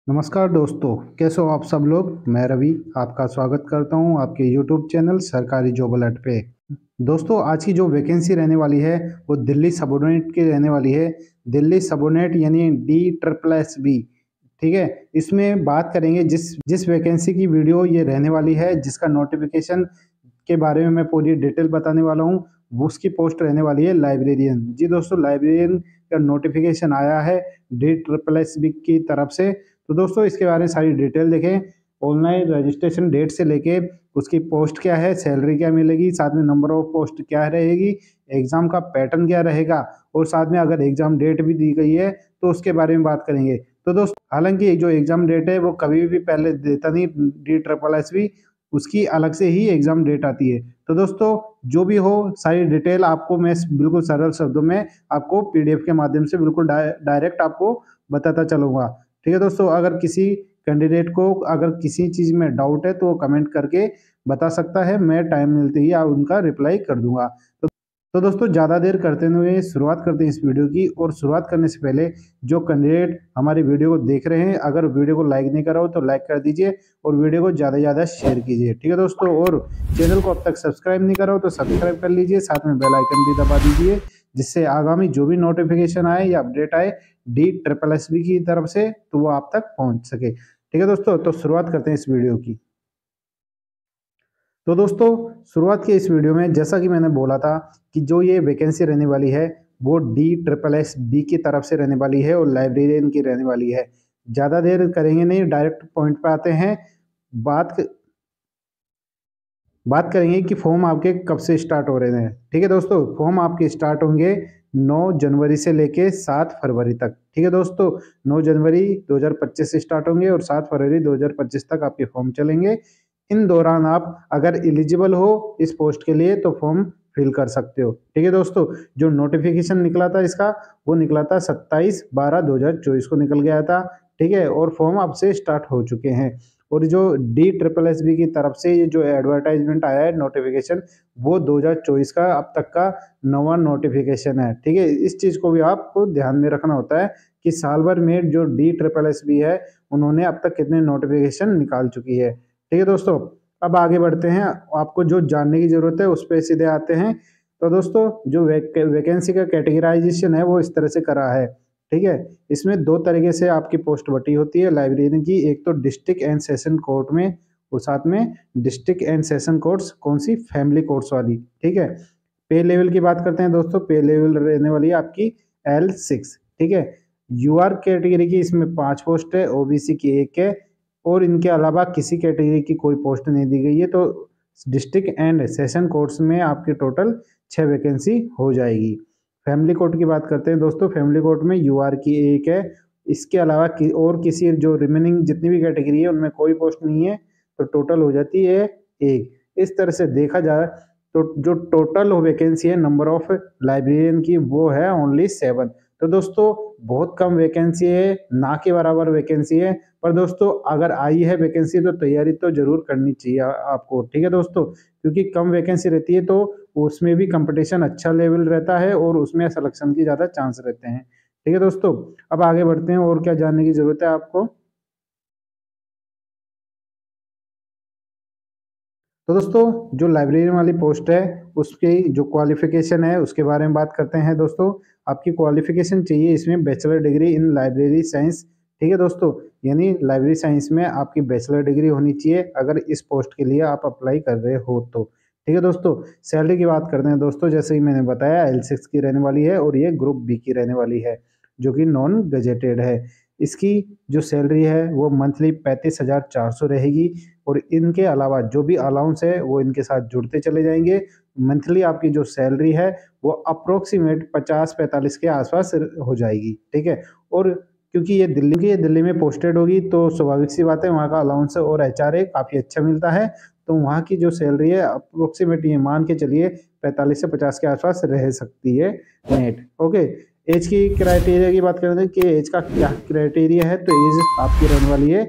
नमस्कार दोस्तों, कैसे हो आप सब लोग। मैं रवि आपका स्वागत करता हूं आपके यूट्यूब चैनल सरकारी जॉब अलर्ट पे। दोस्तों, आज की जो वैकेंसी रहने वाली है वो दिल्ली सबऑर्डिनेट की रहने वाली है। दिल्ली सबऑर्डिनेट यानी DSSB। ठीक है, इसमें बात करेंगे जिस जिस वैकेंसी की वीडियो ये रहने वाली है, जिसका नोटिफिकेशन के बारे में मैं पूरी डिटेल बताने वाला हूँ। वो उसकी पोस्ट रहने वाली है लाइब्रेरियन। जी दोस्तों, लाइब्रेरियन का नोटिफिकेशन आया है DSSB की तरफ से। तो दोस्तों, इसके बारे में सारी डिटेल देखें। ऑनलाइन रजिस्ट्रेशन डेट से लेके उसकी पोस्ट क्या है, सैलरी क्या मिलेगी, साथ में नंबर ऑफ पोस्ट क्या रहेगी, एग्जाम का पैटर्न क्या रहेगा, और साथ में अगर एग्जाम डेट भी दी गई है तो उसके बारे में बात करेंगे। तो दोस्तों, हालांकि जो एग्जाम डेट है वो कभी भी पहले देता नहीं DSSB, उसकी अलग से ही एग्जाम डेट आती है। तो दोस्तों, जो भी हो सारी डिटेल आपको मैं बिल्कुल सरल शब्दों में आपको PDF के माध्यम से बिल्कुल डायरेक्ट आपको बताता चलूँगा। ठीक है दोस्तों, अगर किसी कैंडिडेट को अगर किसी चीज़ में डाउट है तो वो कमेंट करके बता सकता है। मैं टाइम मिलते ही आप उनका रिप्लाई कर दूंगा। तो दोस्तों, ज़्यादा देर करते हुए शुरुआत करते हैं इस वीडियो की। और शुरुआत करने से पहले जो कैंडिडेट हमारी वीडियो को देख रहे हैं, अगर वीडियो को लाइक नहीं करा हो तो लाइक कर दीजिए और वीडियो को ज़्यादा से ज़्यादा शेयर कीजिए। ठीक है दोस्तों, और चैनल को अब तक सब्सक्राइब नहीं करा हो तो सब्सक्राइब कर लीजिए, साथ में बेल आइकन भी दबा दीजिए, जिससे आगामी जो भी नोटिफिकेशन आए या अपडेट आए DSSB की तरफ से तो वो आप तक पहुंच सके। ठीक है दोस्तों, तो शुरुआत करते हैं इस वीडियो की। तो दोस्तों, शुरुआत की इस वीडियो में जैसा कि मैंने बोला था कि जो ये वैकेंसी रहने वाली है वो DSSB की तरफ से रहने वाली है और लाइब्रेरियन की रहने वाली है। ज़्यादा देर करेंगे नहीं, डायरेक्ट पॉइंट पे आते हैं। बात बात करेंगे कि फॉर्म आपके कब से स्टार्ट हो रहे हैं। ठीक है दोस्तों, फॉर्म आपके स्टार्ट होंगे 9 जनवरी से लेके 7 फरवरी तक। ठीक है दोस्तों, 9 जनवरी 2025 से स्टार्ट होंगे और 7 फरवरी 2025 तक आपके फॉर्म चलेंगे। इन दौरान आप अगर एलिजिबल हो इस पोस्ट के लिए तो फॉर्म फिल कर सकते हो। ठीक है दोस्तों, जो नोटिफिकेशन निकला था इसका वो निकला था 27/12/2024 को निकल गया था। ठीक है, और फॉर्म अब से स्टार्ट हो चुके हैं। और जो DSSB की तरफ से ये जो एडवर्टाइजमेंट आया है नोटिफिकेशन, वो 2024 का अब तक का नवा नोटिफिकेशन है। ठीक है, इस चीज़ को भी आपको ध्यान में रखना होता है कि साल भर में जो DSSB है उन्होंने अब तक कितने नोटिफिकेशन निकाल चुकी है। ठीक है दोस्तों, अब आगे बढ़ते हैं। आपको जो जानने की जरूरत है उस पर सीधे आते हैं। तो दोस्तों, जो वैकेंसी का कैटेगराइजेशन है वो इस तरह से करा है। ठीक है, इसमें दो तरीके से आपकी पोस्ट बटी होती है लाइब्रेरियन की। एक तो डिस्ट्रिक्ट एंड सेशन कोर्ट में, और साथ में डिस्ट्रिक्ट एंड सेशन कोर्ट्स कौन सी, फैमिली कोर्ट्स वाली। ठीक है, पे लेवल की बात करते हैं दोस्तों। पे लेवल रहने वाली है आपकी L6। ठीक है, UR कैटेगरी की इसमें 5 पोस्ट है, OBC की 1 है, और इनके अलावा किसी कैटेगरी की कोई पोस्ट नहीं दी गई है। तो डिस्ट्रिक्ट एंड सेशन कोर्ट्स में आपकी टोटल 6 वैकेंसी हो जाएगी। फैमिली कोर्ट की बात करते हैं दोस्तों। फैमिली कोर्ट में UR की 1 है, इसके अलावा और किसी जो रिमेनिंग जितनी भी कैटेगरी है उनमें कोई पोस्ट नहीं है, तो टोटल हो जाती है 1। इस तरह से देखा जाए तो जो टोटल वैकेंसी है नंबर ऑफ लाइब्रेरियन की वो है ओनली 7। तो दोस्तों, बहुत कम वैकेंसी है, ना के बराबर वैकेंसी है। पर दोस्तों, अगर आई है वैकेंसी तो तैयारी तो जरूर करनी चाहिए आपको। ठीक है दोस्तों, क्योंकि कम वैकेंसी रहती है तो उसमें भी कंपटीशन अच्छा लेवल रहता है और उसमें सिलेक्शन की ज़्यादा चांस रहते हैं। ठीक है दोस्तों, अब आगे बढ़ते हैं। और क्या जानने की ज़रूरत है आपको। तो दोस्तों, जो लाइब्रेरियन वाली पोस्ट है उसकी जो क्वालिफिकेशन है उसके बारे में बात करते हैं दोस्तों। आपकी क्वालिफिकेशन चाहिए इसमें bachelor degree in library science. ठीक है दोस्तों, यानी लाइब्रेरी साइंस में आपकी बैचलर डिग्री होनी चाहिए अगर इस पोस्ट के लिए आप अप्लाई कर रहे हो तो। ठीक है दोस्तों, सैलरी की बात करते हैं दोस्तों। जैसे ही मैंने बताया L6 की रहने वाली है और ये ग्रुप B की रहने वाली है, जो कि नॉन गजेटेड है। इसकी जो सैलरी है वो मंथली 35,400 रहेगी, और इनके अलावा जो भी अलाउंस है वो इनके साथ जुड़ते चले जाएंगे। मंथली आपकी जो सैलरी है वो अप्रोक्सीमेट 50-45 के आसपास हो जाएगी। ठीक है, और क्योंकि ये दिल्ली में पोस्टेड होगी तो स्वाभाविक सी बात है वहाँ का अलाउंस और HRA काफ़ी अच्छा मिलता है। तो वहाँ की जो सैलरी है अप्रोक्सीमेट ये मान के चलिए 45 से 50 के आसपास रह सकती है नेट। ओके, एज की क्राइटेरिया की बात करें कि एज का क्या क्राइटेरिया है, तो एज आपकी रहने वाली है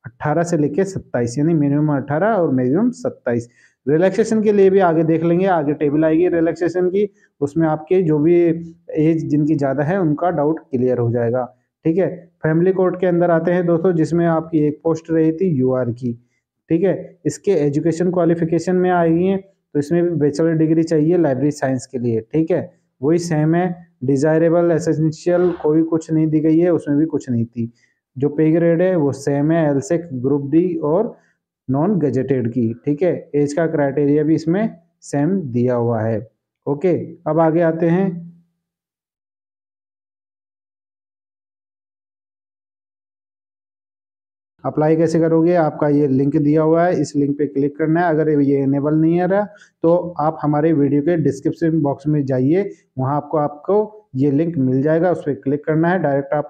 18 से लेके 27, यानी मिनिमम 18 और मैक्सिमम 27। रिलैक्सेशन के लिए भी आगे देख लेंगे, आगे टेबल आएगी रिलैक्सेशन की, उसमें आपके जो भी एज जिनकी ज़्यादा है उनका डाउट क्लियर हो जाएगा। ठीक है। फैमिली कोर्ट के अंदर आते हैं दोस्तों, जिसमें आपकी एक पोस्ट रही थी यूआर की। ठीक है। इसके एजुकेशन क्वालिफिकेशन में आई है, तो इसमें भी बैचलर डिग्री चाहिए लाइब्रेरी साइंस के लिए। ठीक है, वही सेम है। डिजायरेबल एसेंशियल कोई कुछ नहीं दी गई है, उसमें भी कुछ नहीं थी। जो पे ग्रेड है वो सेम है, एलसेक ग्रुप डी और नॉन गजेटेड की। ठीक है, एज का क्राइटेरिया भी इसमें सेम दिया हुआ है। ओके, अब आगे आते हैं। अप्लाई कैसे करोगे, आपका ये लिंक दिया हुआ है, इस लिंक पे क्लिक करना है। अगर ये इनेबल नहीं है रहा तो आप हमारे वीडियो के डिस्क्रिप्शन बॉक्स में जाइए, वहाँ आपको ये लिंक मिल जाएगा, उस पर क्लिक करना है, डायरेक्ट आप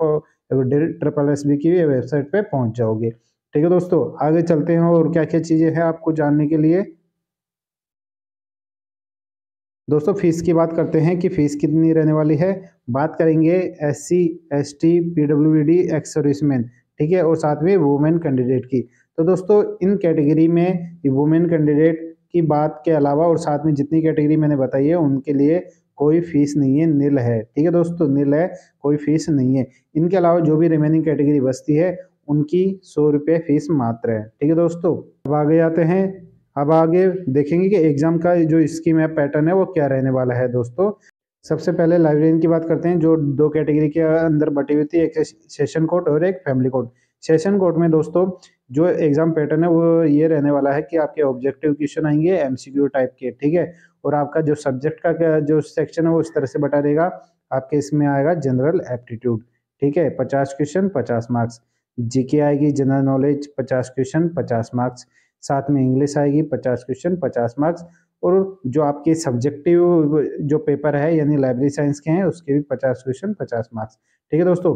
ट्रिपल एस बी की वेबसाइट पे पहुँच जाओगे। ठीक है दोस्तों, आगे चलते हैं और क्या क्या चीज़ें हैं आपको जानने के लिए। दोस्तों फीस की बात करते हैं कि फीस कितनी रहने वाली है। बात करेंगे SC ST PWD ex serviceman, ठीक है, और साथ में वुमेन कैंडिडेट की। तो दोस्तों इन कैटेगरी में वुमेन कैंडिडेट की बात के अलावा और साथ में जितनी कैटेगरी मैंने बताई है उनके लिए कोई फीस नहीं है, नील है। ठीक है दोस्तों, नील है, कोई फीस नहीं है। इनके अलावा जो भी रिमेनिंग कैटेगरी बचती है उनकी 100 रुपये फीस मात्र है। ठीक है दोस्तों, अब आगे आते हैं। अब आगे देखेंगे कि एग्जाम का जो स्कीम है, पैटर्न है, वो क्या रहने वाला है दोस्तों। सबसे पहले लाइब्रेरियन की बात करते हैं, जो दो कैटेगरी के अंदर बटी हुई थी, एक सेशन कोर्ट और एक फैमिली कोर्ट। सेशन कोर्ट में दोस्तों जो एग्जाम पैटर्न है वो ये रहने वाला है कि आपके ऑब्जेक्टिव क्वेश्चन आएंगे MCQ टाइप के। ठीक है, और आपका जो सब्जेक्ट का जो सेक्शन है वो इस तरह से बटा रहेगा। आपके इसमें आएगा जनरल एप्टीट्यूड, ठीक है, 50 क्वेश्चन 50 मार्क्स। जीके आएगी, जनरल नॉलेज 50 क्वेश्चन 50 मार्क्स। साथ में इंग्लिश आएगी 50 क्वेश्चन 50 मार्क्स। और जो आपके सब्जेक्टिव जो पेपर है यानी लाइब्रेरी साइंस के हैं उसके भी 50 क्वेश्चन 50 मार्क्स। ठीक है दोस्तों,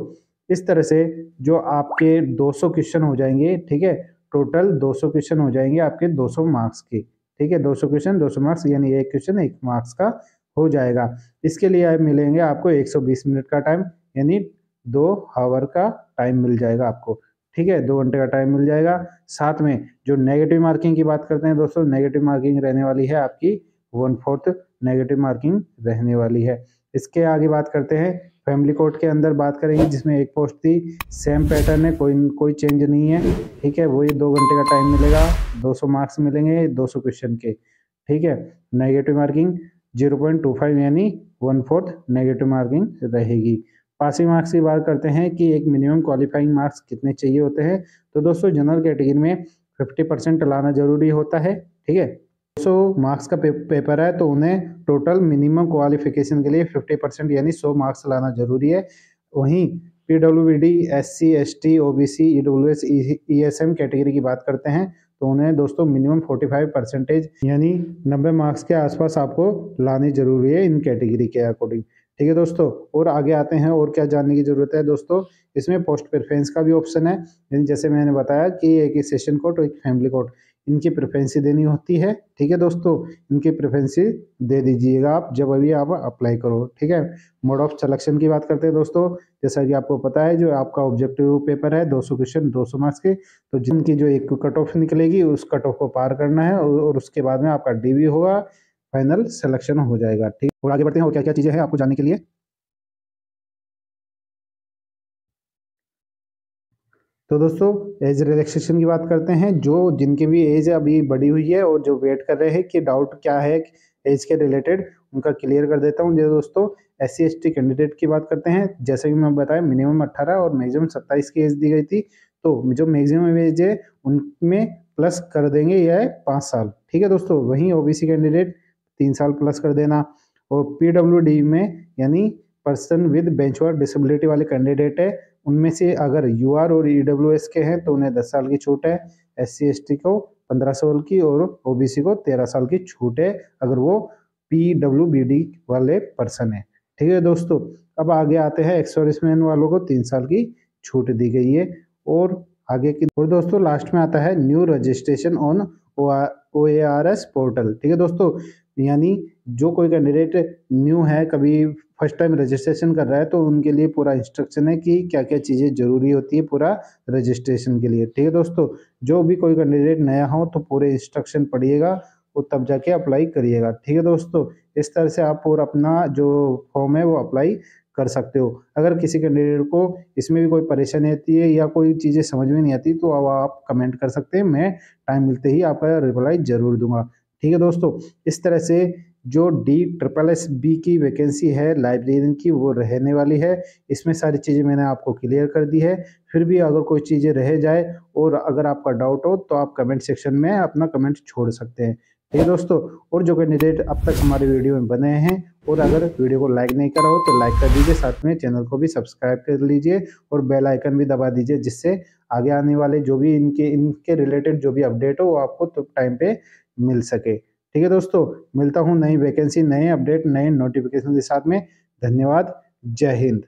इस तरह से जो आपके 200 क्वेश्चन हो जाएंगे। ठीक है, टोटल 200 क्वेश्चन हो जाएंगे आपके 200 मार्क्स के। ठीक है, 200 क्वेश्चन 200 मार्क्स, यानी एक क्वेश्चन 1 मार्क्स का हो जाएगा। इसके लिए मिलेंगे आपको 120 मिनट का टाइम, यानी 2 आवर का टाइम मिल जाएगा आपको। ठीक है, 2 घंटे का टाइम मिल जाएगा। साथ में जो नेगेटिव मार्किंग की बात करते हैं दोस्तों, नेगेटिव मार्किंग रहने वाली है आपकी 1/4 नेगेटिव मार्किंग रहने वाली है। इसके आगे बात करते हैं फैमिली कोर्ट के अंदर बात करेंगे, जिसमें एक पोस्ट थी, सेम पैटर्न है, कोई चेंज नहीं है। ठीक है, वही 2 घंटे का टाइम मिलेगा, 200 मार्क्स मिलेंगे 200 क्वेश्चन के। ठीक है, नेगेटिव मार्किंग 0.25 यानी 1/4 नेगेटिव मार्किंग रहेगी। पासिंग मार्क्स की बात करते हैं कि एक मिनिमम क्वालिफाइंग मार्क्स कितने चाहिए होते हैं। तो दोस्तों जनरल कैटेगरी में 50% लाना जरूरी होता है। ठीक है, 200 मार्क्स का पेपर है तो उन्हें टोटल मिनिमम क्वालिफिकेशन के लिए 50% यानी 100 मार्क्स लाना जरूरी है। वहीं PWD SC ST OBC EWS ESM category की बात करते हैं तो उन्हें दोस्तों मिनिमम 45% यानी 90 मार्क्स के आसपास आपको लानी जरूरी है इन कैटेगरी के अकॉर्डिंग। ठीक है दोस्तों, और आगे आते हैं और क्या जानने की जरूरत है दोस्तों। इसमें पोस्ट प्रेफरेंस का भी ऑप्शन है, जैसे मैंने बताया कि एक सेशन कोर्ट और एक फैमिली कोर्ट, इनकी प्रेफरेंसी देनी होती है। ठीक है दोस्तों, इनकी प्रेफरेंसी दे दीजिएगा आप जब अभी आप अप्लाई करो। ठीक है, मोड ऑफ सिलेक्शन की बात करते हैं दोस्तों। जैसा कि आपको पता है जो आपका ऑब्जेक्टिव पेपर है 200 क्वेश्चन 200 मार्क्स के, तो जिनकी जो एक कट ऑफ निकलेगी उस कट ऑफ को पार करना है और उसके बाद में आपका DV होगा, फाइनल सिलेक्शन हो जाएगा। ठीक, और आगे बढ़ते हैं और क्या क्या चीज़ें हैं आपको जानने के लिए। तो दोस्तों एज रिलैक्सेशन की बात करते हैं, जो जिनकी भी एज अभी बढ़ी हुई है और जो वेट कर रहे हैं कि डाउट क्या है एज के रिलेटेड, उनका क्लियर कर देता हूँ। जो दोस्तों SC ST कैंडिडेट की बात करते हैं, जैसे कि मैं बताया मिनिमम 18 और मैक्सिमम 27 की एज दी गई थी, तो जो मैक्सिमम एज है उनमें प्लस कर देंगे यह है 5 साल। ठीक है दोस्तों, वहीं OBC कैंडिडेट 3 साल प्लस कर देना। और PWD में यानी पर्सन विद बेंचमार्क डिसेबिलिटी वाले कैंडिडेट है, उनमें से अगर UR और EWS के हैं तो उन्हें 10 साल की छूट है। SC ST को 15 साल की और OBC को 13 साल की छूट है अगर वो PWBD वाले पर्सन है। ठीक है दोस्तों, अब आगे आते हैं एक्स सर्विसमैन वालों को 3 साल की छूट दी गई है। और आगे की और दोस्तों लास्ट में आता है new registration on OARS portal. ठीक है दोस्तों, यानी जो कोई कैंडिडेट न्यू है, कभी फर्स्ट टाइम रजिस्ट्रेशन कर रहा है, तो उनके लिए पूरा इंस्ट्रक्शन है कि क्या क्या चीज़ें जरूरी होती है पूरा रजिस्ट्रेशन के लिए। ठीक है दोस्तों, जो भी कोई कैंडिडेट नया हो तो पूरे इंस्ट्रक्शन पढ़िएगा और तब जाके अप्लाई करिएगा। ठीक है दोस्तों, इस तरह से आप और अपना जो फॉर्म है वो अप्लाई कर सकते हो। अगर किसी कैंडिडेट को इसमें भी कोई परेशानी आती है या कोई चीज़ें समझ में नहीं आती तो अब आप कमेंट कर सकते हैं, मैं टाइम मिलते ही आपका रिप्लाई ज़रूर दूंगा। ठीक है दोस्तों, इस तरह से जो DSSS-B की वैकेंसी है लाइब्रेरियन की वो रहने वाली है। इसमें सारी चीज़ें मैंने आपको क्लियर कर दी है। फिर भी अगर कोई चीज़ें रह जाए और अगर आपका डाउट हो तो आप कमेंट सेक्शन में अपना कमेंट छोड़ सकते हैं। ठीक है दोस्तों, और जो कैंडिडेट अब तक हमारे वीडियो में बने हैं और अगर वीडियो को लाइक नहीं करा हो तो लाइक कर दीजिए, साथ में चैनल को भी सब्सक्राइब कर लीजिए और बेल आइकन भी दबा दीजिए, जिससे आगे आने वाले जो भी इनके रिलेटेड जो भी अपडेट हो वो आपको तो टाइम पे मिल सके। ठीक है दोस्तों, मिलता हूँ नई वैकेंसी, नए अपडेट, नए नोटिफिकेशन के साथ में। धन्यवाद, जय हिंद।